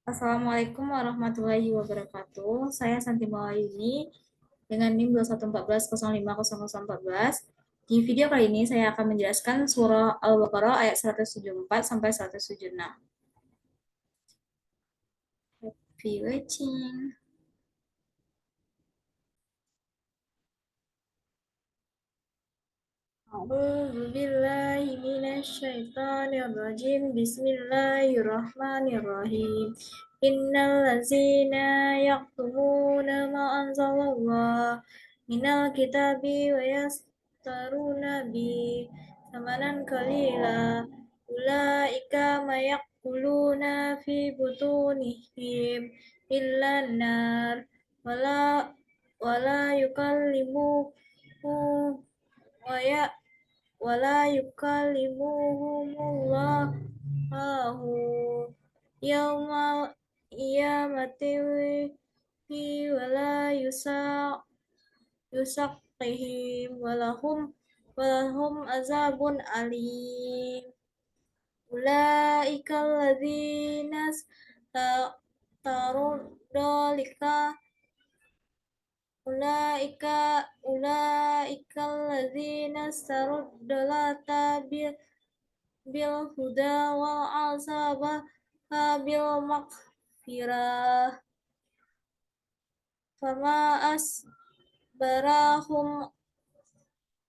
Assalamualaikum warahmatullahi wabarakatuh. Saya Santi Mawayuni dengan NIM 21410500014. Di video kali ini saya akan menjelaskan surah Al-Baqarah ayat 174 sampai 176. Happy watching. A'udzu billahi minasy syaithanir rajim. Bismillahirrahmanirrahim. Innal ladzina yaktumuna ma anzalallah minal kitabi wa yastaruna bi thamanan qalila ulaika ma yaquluna fi butunihim illa nar wala wala yukallimuhum wa ya wala yukallimuhumullahu yaumal qiyamati wala yusaqihim walahum azabun alim. Ulaika alladzina tarudolika ulaika alladzina sarudolata bil huda wal azaba bil maghfirah fama asbarahum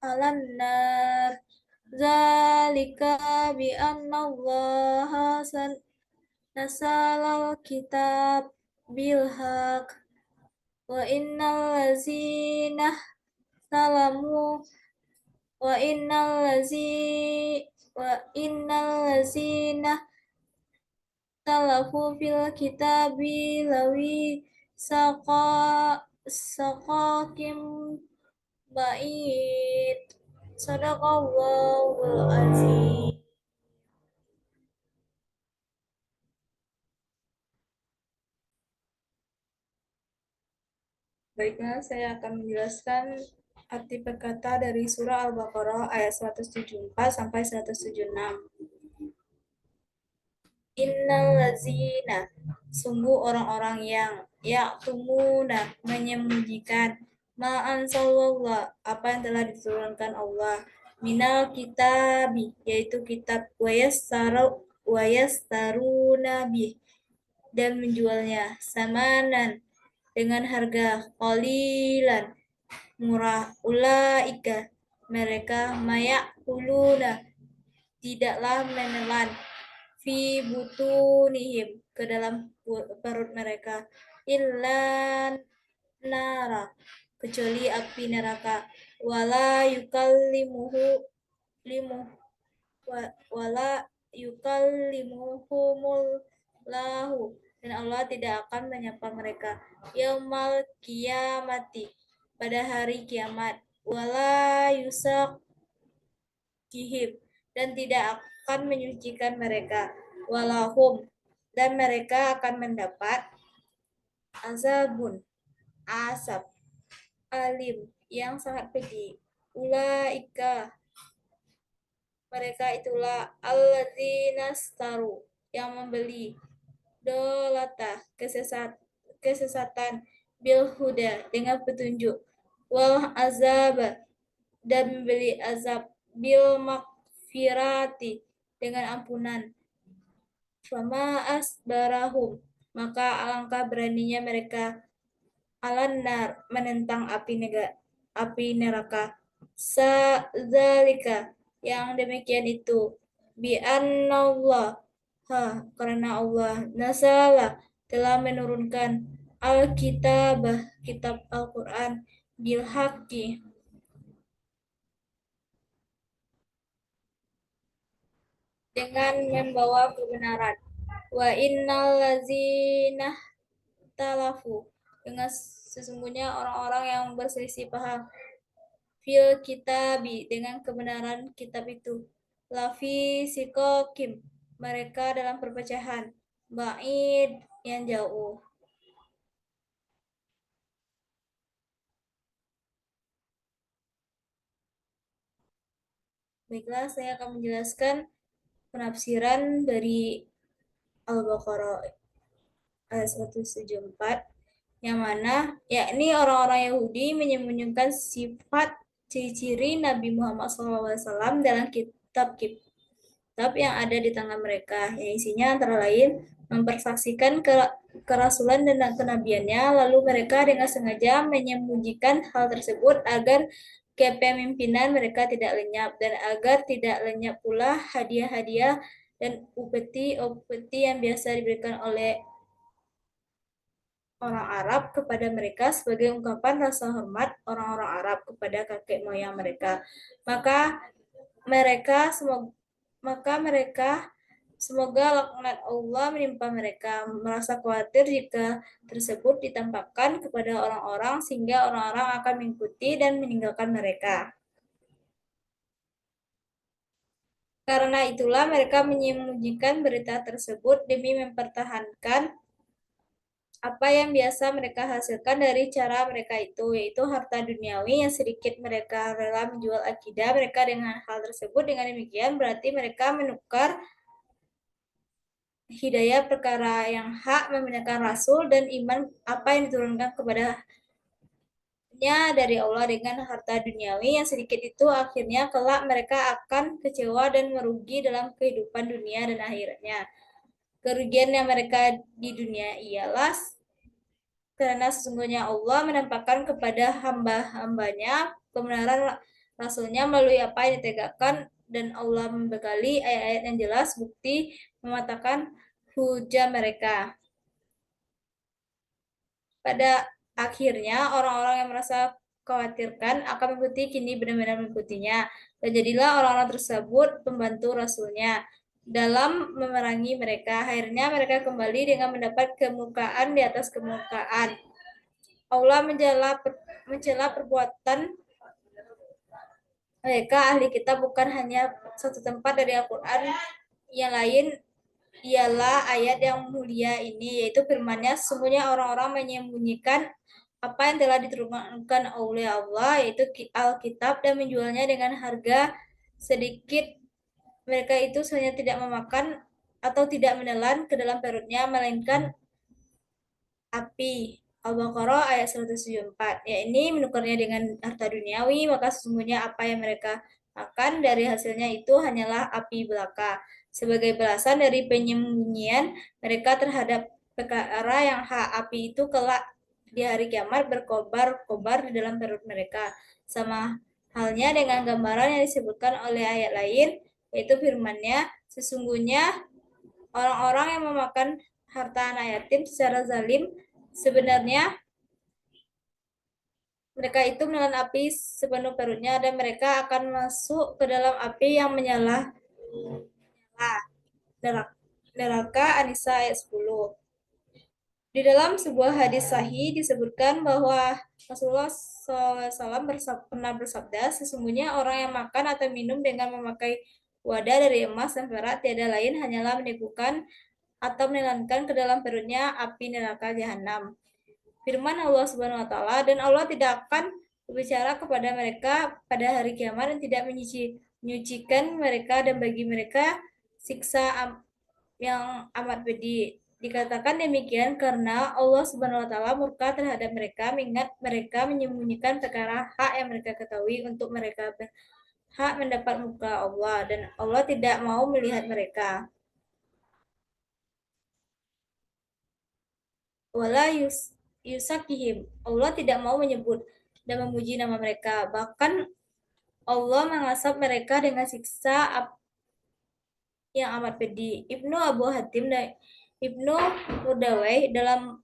alan nar zalika bi anna allaha nasalal kitab bil haq wa innal ladzina salamu wa innal ladzina talafu fil kitabi lawi saqakim ba'id. Sadaqallahul azim. Baiklah, saya akan menjelaskan arti perkata dari surah Al-Baqarah ayat 174 sampai 176. Innal lazina, sungguh orang-orang yang yaktumuna, menyembunyikan ma'an sallallah, apa yang telah diturunkan Allah, minal kitabi, yaitu kitab, wayastaruna bih, dan menjualnya samanan, dengan harga qalilan, murah. Ulaika, mereka, mayak uluna, tidaklah menelan, fi butunihim, ke dalam perut mereka, illan nara, kecuali api neraka, wala yukallimuhu limu wala yukallimuhumul lahu, dan Allah tidak akan menyapa mereka yaumal kiamati, pada hari kiamat, wala yusakihim, dan tidak akan menyucikan mereka, walahum, dan mereka akan mendapat azabun, asab, alim, yang sangat pedih. Ulaika, mereka itulah alladzina staru, yang membeli dolata, kesesatan, bil huda, dengan petunjuk, wal azab, dan membeli azab, bil makfirati, dengan ampunan. Fama asbarahum, maka alangkah beraninya mereka, alanar, menentang api neraka. Sadzalika, yang demikian itu, bi annallah, karena Allah nasala, telah menurunkan Alkitabah, kitab Al-Quran, bil haqqi, dengan membawa kebenaran, wa innal ladzina talafu, dengan sesungguhnya orang-orang yang berselisih paham, fil kitabi, dengan kebenaran kitab itu, lafi sikokim, mereka dalam perpecahan, ba'id, yang jauh. Baiklah, saya akan menjelaskan penafsiran dari Al-Baqarah. ayat 174, yang mana yakni orang-orang Yahudi menyembunyikan sifat ciri-ciri Nabi Muhammad SAW dalam kitab yang ada di tangan mereka, yang isinya antara lain mempersaksikan kerasulan dan kenabiannya, lalu mereka dengan sengaja menyembunyikan hal tersebut agar kepemimpinan mereka tidak lenyap, dan agar tidak lenyap pula hadiah-hadiah dan upeti-upeti yang biasa diberikan oleh orang Arab kepada mereka sebagai ungkapan rasa hormat orang-orang Arab kepada kakek moyang mereka. Maka mereka semoga maka mereka semoga laknat Allah menimpa mereka, merasa khawatir jika tersebut ditampakkan kepada orang-orang sehingga orang-orang akan mengikuti dan meninggalkan mereka. Karena itulah mereka menyembunyikan berita tersebut demi mempertahankan apa yang biasa mereka hasilkan dari cara mereka itu, yaitu harta duniawi yang sedikit mereka rela menjual akidah mereka dengan hal tersebut. Dengan demikian berarti mereka menukar hidayah perkara yang hak, membenarkan Rasul dan iman apa yang diturunkan kepadanya dari Allah dengan harta duniawi yang sedikit itu, akhirnya kelak mereka akan kecewa dan merugi dalam kehidupan dunia dan akhiratnya. Kerugian yang mereka di dunia ialah karena sesungguhnya Allah menampakkan kepada hamba-hambanya kebenaran Rasulnya melalui apa yang ditegakkan, dan Allah membekali ayat-ayat yang jelas bukti mematahkan hujah mereka. Pada akhirnya orang-orang yang merasa khawatirkan akan mengikuti kini benar-benar mengikutinya, dan jadilah orang-orang tersebut pembantu Rasulnya dalam memerangi mereka. Akhirnya mereka kembali dengan mendapat kemukaan di atas kemukaan. Allah mencela perbuatan mereka ahli kitab bukan hanya satu tempat dari Al-Quran, yang lain ialah ayat yang mulia ini, yaitu firman-Nya, sesungguhnya orang-orang menyembunyikan apa yang telah diturunkan oleh Allah, yaitu Alkitab, dan menjualnya dengan harga sedikit. Mereka itu sebenarnya tidak memakan atau tidak menelan ke dalam perutnya, melainkan api. Al-Baqarah ayat 174. Ya, ini menukarnya dengan harta duniawi, maka sesungguhnya apa yang mereka makan dari hasilnya itu hanyalah api belaka. Sebagai balasan dari penyembunyian mereka terhadap perkara yang hak, api itu kelak di hari kiamat berkobar-kobar di dalam perut mereka. Sama halnya dengan gambaran yang disebutkan oleh ayat lain, yaitu firman-Nya, sesungguhnya orang-orang yang memakan harta anak yatim secara zalim, sebenarnya mereka itu menelan api sepenuh perutnya, dan mereka akan masuk ke dalam api yang menyala neraka. An-Nisa ayat 10. Di dalam sebuah hadis sahih disebutkan bahwa Rasulullah SAW pernah bersabda, sesungguhnya orang yang makan atau minum dengan memakai wadah dari emas dan perak tiada lain hanyalah menipukan atau menelankan ke dalam perutnya api neraka jahanam. Firman Allah Subhanahu wa taala, dan Allah tidak akan berbicara kepada mereka pada hari kiamat dan tidak menyucikan mereka, dan bagi mereka siksa yang amat pedih. Dikatakan demikian karena Allah Subhanahu wa taala murka terhadap mereka, mengingat mereka menyembunyikan perkara hak yang mereka ketahui untuk mereka hak mendapat muka Allah, dan Allah tidak mau melihat mereka. Wala yusakihim, Allah tidak mau menyebut dan memuji nama mereka. Bahkan Allah mengasap mereka dengan siksa yang amat pedih. Ibnu Abu Hatim dan Ibnu Murdawai dalam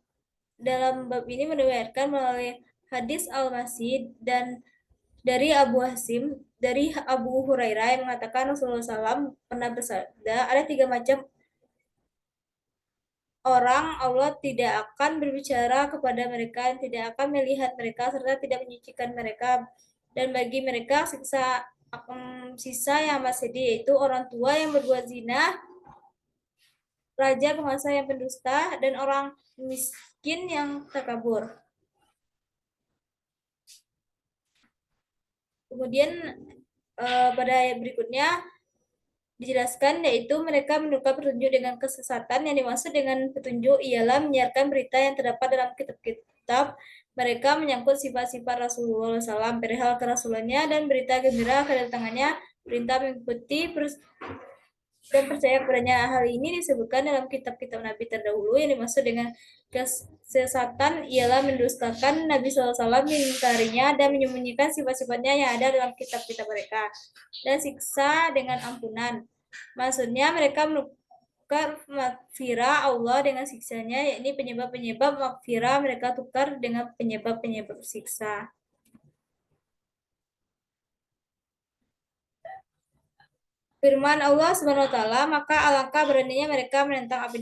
dalam bab ini meriwayatkan melalui hadis Al-Masih dan dari Abu Hasim dari Abu Hurairah yang mengatakan Rasulullah SAW pernah bersabda, ada 3 macam orang Allah tidak akan berbicara kepada mereka, tidak akan melihat mereka, serta tidak menyucikan mereka, dan bagi mereka sisa yang masih sedih, yaitu orang tua yang berbuat zina, raja penguasa yang pendusta, dan orang miskin yang takabur. Kemudian pada ayat berikutnya dijelaskan, yaitu mereka menukar petunjuk dengan kesesatan. Yang dimaksud dengan petunjuk ialah menyiarkan berita yang terdapat dalam kitab-kitab mereka menyangkut sifat-sifat Rasulullah SAW, perihal kerasulannya dan berita gembira kedatangannya, perintah mengikuti dan percaya kepadanya. Hal ini disebutkan dalam kitab-kitab Nabi terdahulu. Yang dimaksud dengan kesesatan ialah mendustakan Nabi SAW, mengingkarinya dan menyembunyikan sifat-sifatnya yang ada dalam kitab-kitab mereka. Dan siksa dengan ampunan. Maksudnya mereka menukar makfirah Allah dengan siksanya, yakni penyebab-penyebab makfirah mereka tukar dengan penyebab-penyebab siksa. Firman Allah Subhanahu wa taala, maka alangkah beraninya mereka menentang api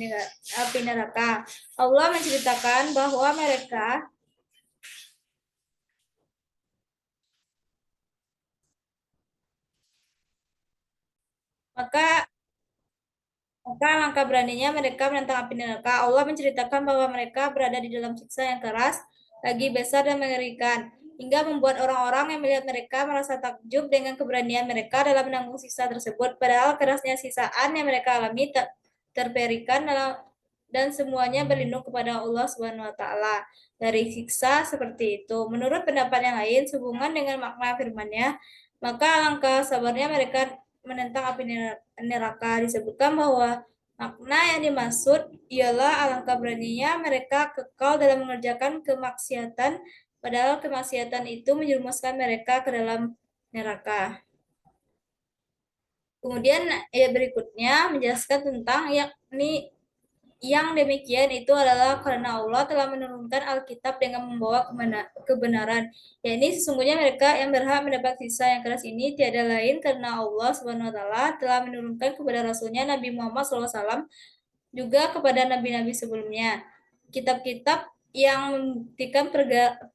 neraka. Allah menceritakan bahwa maka maka alangkah beraninya mereka menentang api neraka. Allah menceritakan bahwa mereka berada di dalam siksa yang keras, lagi besar dan mengerikan, hingga membuat orang-orang yang melihat mereka merasa takjub dengan keberanian mereka dalam menanggung siksa tersebut. Padahal kerasnya siksaan yang mereka alami tak terperikan dan semuanya berlindung kepada Allah Subhanahu wa taala dari siksa seperti itu. Menurut pendapat yang lain, sehubungan dengan makna firman-Nya, maka alangkah sabarnya mereka menentang api neraka. Disebutkan bahwa makna yang dimaksud ialah alangkah beraninya mereka kekal dalam mengerjakan kemaksiatan, padahal kemaksiatan itu menjerumuskan mereka ke dalam neraka. Kemudian ayat berikutnya menjelaskan tentang yakni yang demikian itu adalah karena Allah telah menurunkan Alkitab dengan membawa kebenaran. Yakni sesungguhnya mereka yang berhak mendapat sisa yang keras ini tiada lain karena Allah Subhanahu wa taala telah menurunkan kepada Rasulnya Nabi Muhammad SAW juga kepada nabi-nabi sebelumnya kitab-kitab yang membuktikan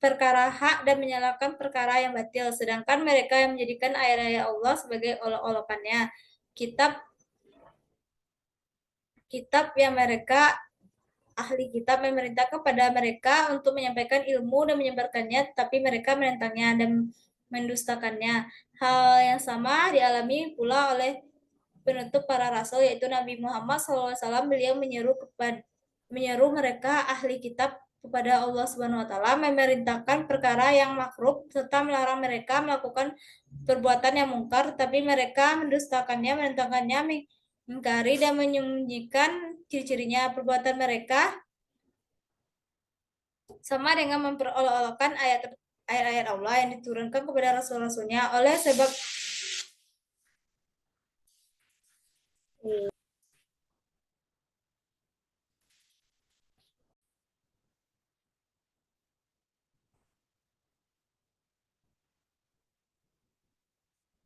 perkara hak dan menyalahkan perkara yang batil, sedangkan mereka yang menjadikan ayat-ayat Allah sebagai olok-olokannya. Kitab kitab yang mereka ahli kitab memerintahkan kepada mereka untuk menyampaikan ilmu dan menyebarkannya, tapi mereka menentangnya dan mendustakannya. Hal yang sama dialami pula oleh penutup para rasul, yaitu Nabi Muhammad SAW. Beliau menyeru mereka ahli kitab kepada Allah Subhanahu wa taala, memerintahkan perkara yang makruh serta melarang mereka melakukan perbuatan yang mungkar, tapi mereka mendustakannya, menentangkannya, mengingkari dan menyembunyikan ciri-cirinya. Perbuatan mereka sama dengan memperolok-olokkan ayat-ayat Allah yang diturunkan kepada rasul-rasulnya. Oleh sebab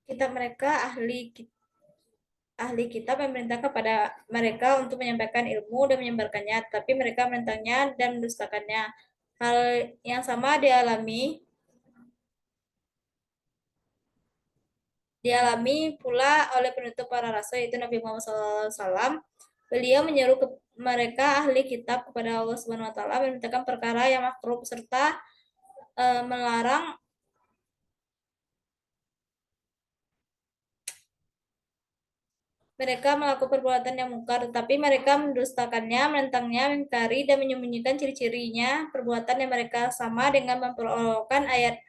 kitab mereka, ahli kitab memerintah kepada mereka untuk menyampaikan ilmu dan menyebarkannya, tapi mereka menentangnya dan mendustakannya. Hal yang sama dialami pula oleh penutup para rasul, yaitu Nabi Muhammad SAW. Beliau menyeru mereka ahli kitab kepada Allah Subhanahu wa taala, memerintahkan perkara yang makruh serta melarang mereka melakukan perbuatan yang mungkar, tetapi mereka mendustakannya, menentangnya, mengingkari, dan menyembunyikan ciri-cirinya. Perbuatan yang mereka sama dengan memperolokkan ayat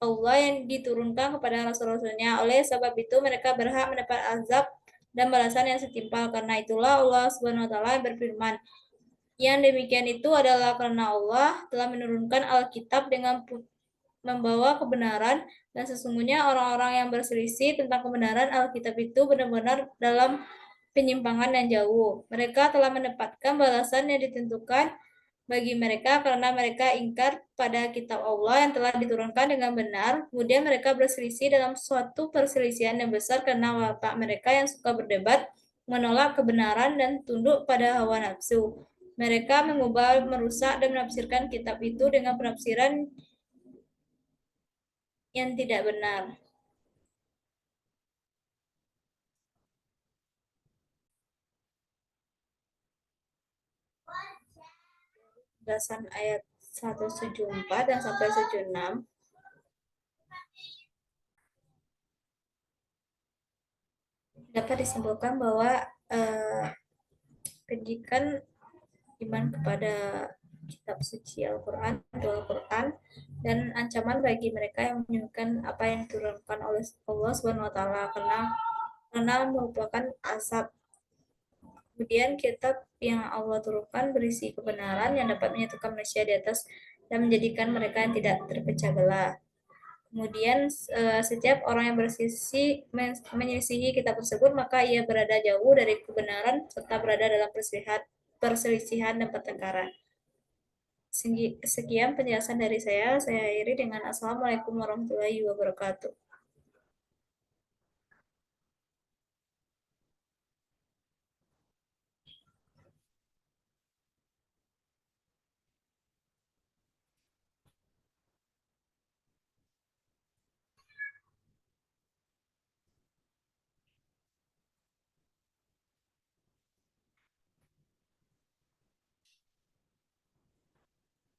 Allah yang diturunkan kepada rasul-rasulnya. Oleh sebab itu mereka berhak mendapat azab dan balasan yang setimpal. Karena itulah Allah Subhanahu wa taala yang berfirman, yang demikian itu adalah karena Allah telah menurunkan Alkitab dengan membawa kebenaran, dan sesungguhnya orang-orang yang berselisih tentang kebenaran Alkitab itu benar-benar dalam penyimpangan yang jauh. Mereka telah mendapatkan balasan yang ditentukan bagi mereka karena mereka ingkar pada kitab Allah yang telah diturunkan dengan benar. Kemudian mereka berselisih dalam suatu perselisihan yang besar karena watak mereka yang suka berdebat, menolak kebenaran, dan tunduk pada hawa nafsu. Mereka mengubah, merusak, dan menafsirkan kitab itu dengan penafsiran yang tidak benar. Berdasarkan ayat 174 dan sampai 76. dapat disimpulkan bahwa eh, pendidikan iman kepada kitab suci Al-Quran, Al-Quran, dan ancaman bagi mereka yang menyebutkan apa yang diturunkan oleh Allah Subhanahu Wa Taala karena merupakan asap. Kemudian kitab yang Allah turunkan berisi kebenaran yang dapat menyatukan manusia di atas dan menjadikan mereka yang tidak terpecah belah. Kemudian setiap orang yang menyelisihi kitab tersebut maka ia berada jauh dari kebenaran serta berada dalam perselisihan dan pertengkaran. Sekian penjelasan dari saya. Saya akhiri dengan Assalamualaikum warahmatullahi wabarakatuh.